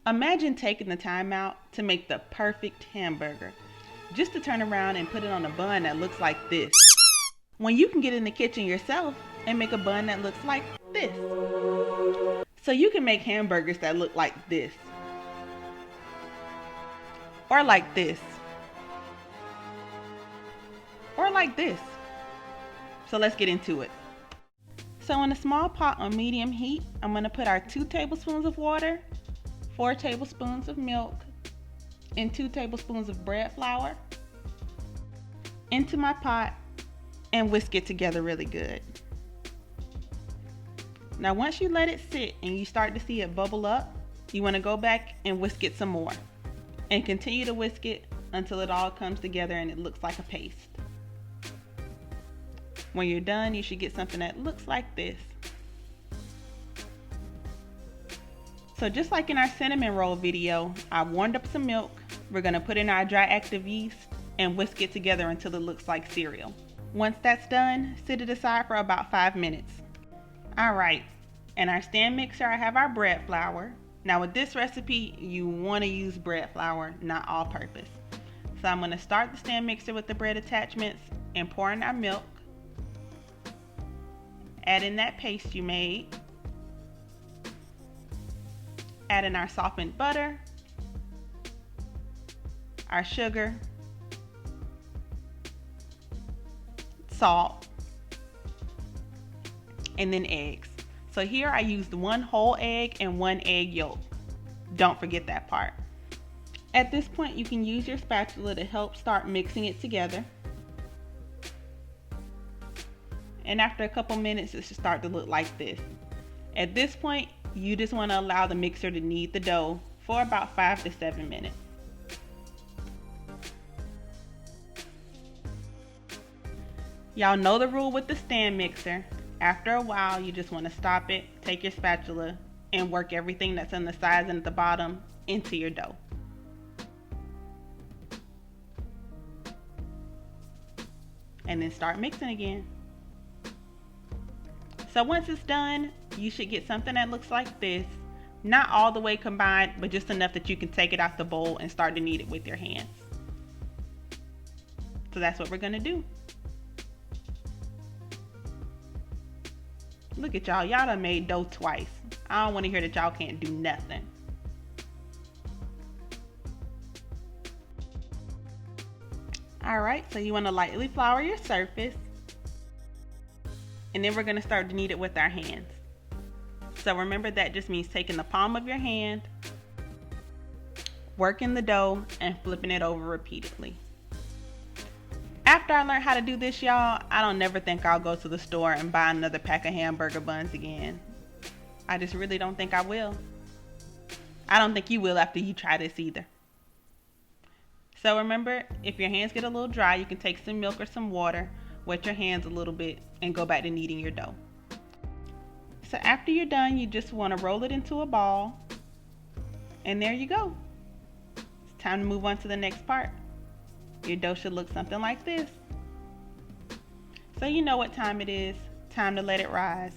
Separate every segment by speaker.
Speaker 1: Imagine taking the time out to make the perfect hamburger, just to turn around and put it on a bun that looks like this. When you can get in the kitchen yourself and make a bun that looks like this. So you can make hamburgers that look like this. Or like this. Or like this. So let's get into it. So in a small pot on medium heat, I'm going to put our 2 tablespoons of water, 4 tablespoons of milk, and 2 tablespoons of bread flour into my pot and whisk it together really good. Now once you let it sit and you start to see it bubble up, you want to go back and whisk it some more and continue to whisk it until it all comes together and it looks like a paste. When you're done, you should get something that looks like this. So just like in our cinnamon roll video, I warmed up some milk. We're going to put in our dry active yeast and whisk it together until it looks like cereal. Once that's done, sit it aside for about 5 minutes. Alright, in our stand mixer I have our bread flour. Now with this recipe, you want to use bread flour, not all purpose. So I'm going to start the stand mixer with the bread attachments and pour in our milk. Add in that paste you made. Add in our softened butter, our sugar, salt, and then eggs. So here I used 1 whole egg and 1 egg yolk. Don't forget that part. At this point, you can use your spatula to help start mixing it together. And after a couple minutes, it should start to look like this. At this point, you just want to allow the mixer to knead the dough for about 5 to 7 minutes. Y'all know the rule with the stand mixer. After a while, you just want to stop it, take your spatula, and work everything that's on the sides and at the bottom into your dough. And then start mixing again. So once it's done, you should get something that looks like this. Not all the way combined, but just enough that you can take it out the bowl and start to knead it with your hands. So that's what we're gonna do. Look at y'all, y'all done made dough twice. I don't wanna hear that y'all can't do nothing. Alright, so you wanna lightly flour your surface. And then we're going to start to knead it with our hands. So remember, that just means taking the palm of your hand, working the dough, and flipping it over repeatedly. After I learned how to do this, y'all, I don't never think I'll go to the store and buy another pack of hamburger buns again. I just really don't think I will. I don't think you will after you try this either. So remember, if your hands get a little dry, you can take some milk or some water, wet your hands a little bit, and go back to kneading your dough. So after you're done, you just want to roll it into a ball, and there you go. It's time to move on to the next part. Your dough should look something like this. So you know what time it is. Time to let it rise.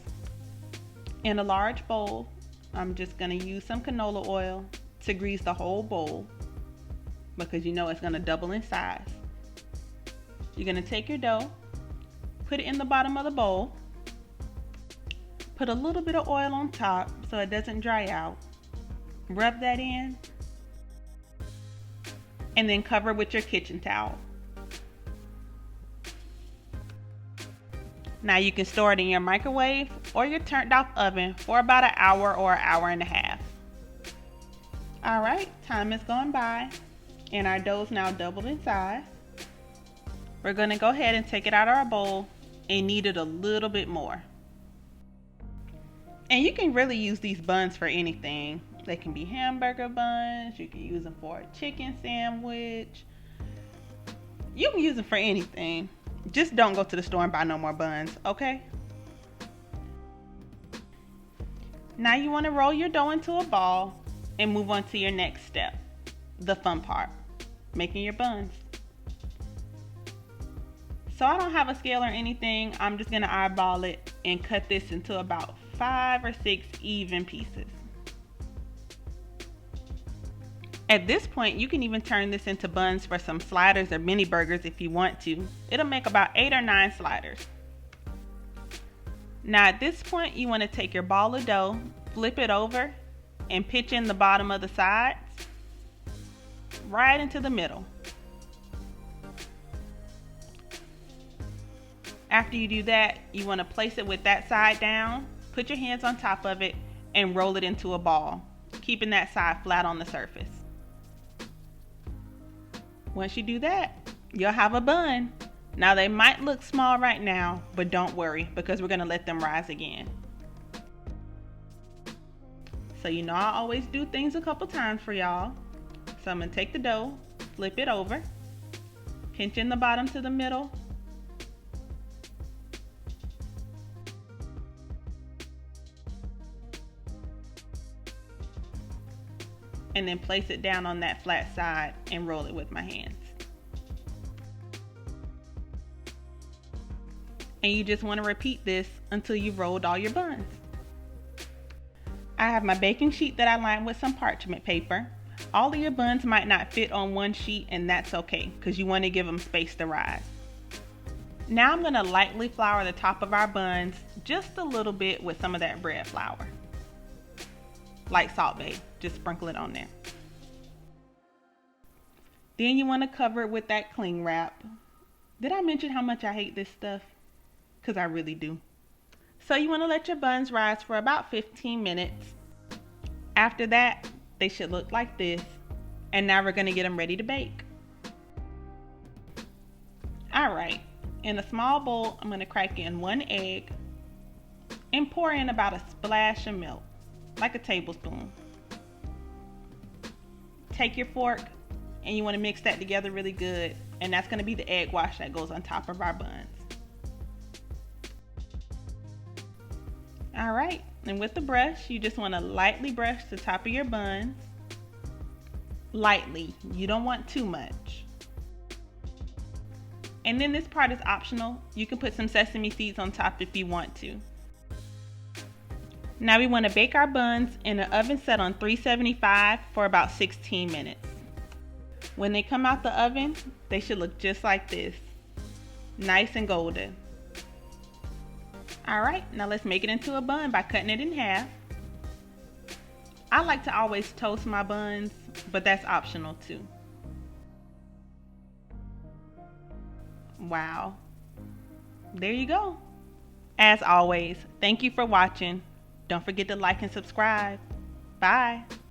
Speaker 1: In a large bowl, I'm just going to use some canola oil to grease the whole bowl, because you know it's going to double in size. You're going to take your dough, put it in the bottom of the bowl, put a little bit of oil on top so it doesn't dry out, rub that in, and then cover with your kitchen towel. Now you can store it in your microwave or your turned off oven for about an hour or an hour and a half. Alright, time has gone by and our dough is now doubled in size. We're going to go ahead and take it out of our bowl and knead it a little bit more. And you can really use these buns for anything. They can be hamburger buns, you can use them for a chicken sandwich. You can use them for anything. Just don't go to the store and buy no more buns, okay? Now you want to roll your dough into a ball and move on to your next step, the fun part, making your buns. So I don't have a scale or anything. I'm just going to eyeball it and cut this into about 5 or 6 even pieces. At this point, you can even turn this into buns for some sliders or mini burgers if you want to. It'll make about 8 or 9 sliders. Now at this point, you want to take your ball of dough, flip it over, and pitch in the bottom of the sides right into the middle. After you do that, you want to place it with that side down, put your hands on top of it, and roll it into a ball, keeping that side flat on the surface. Once you do that, you'll have a bun. Now they might look small right now, but don't worry because we're going to let them rise again. So you know I always do things a couple times for y'all. So I'm going to take the dough, flip it over, pinch in the bottom to the middle, and then place it down on that flat side and roll it with my hands. And you just want to repeat this until you've rolled all your buns. I have my baking sheet that I lined with some parchment paper. All of your buns might not fit on one sheet, and that's okay because you want to give them space to rise. Now I'm going to lightly flour the top of our buns just a little bit with some of that bread flour. Like Salt Bae, just sprinkle it on there. Then you want to cover it with that cling wrap. Did I mention how much I hate this stuff? Because I really do. So you want to let your buns rise for about 15 minutes. After that, they should look like this. And now we're going to get them ready to bake. Alright, in a small bowl, I'm going to crack in 1 egg and pour in about a splash of milk, like a tablespoon. Take your fork and you want to mix that together really good, and that's going to be the egg wash that goes on top of our buns. Alright, and with the brush, you just want to lightly brush the top of your buns. Lightly, you don't want too much. And then this part is optional. You can put some sesame seeds on top if you want to. Now we want to bake our buns in an oven set on 375 for about 16 minutes. When they come out the oven, they should look just like this. Nice and golden. Alright, now let's make it into a bun by cutting it in half. I like to always toast my buns, but that's optional too. Wow. There you go. As always, thank you for watching. Don't forget to like and subscribe. Bye.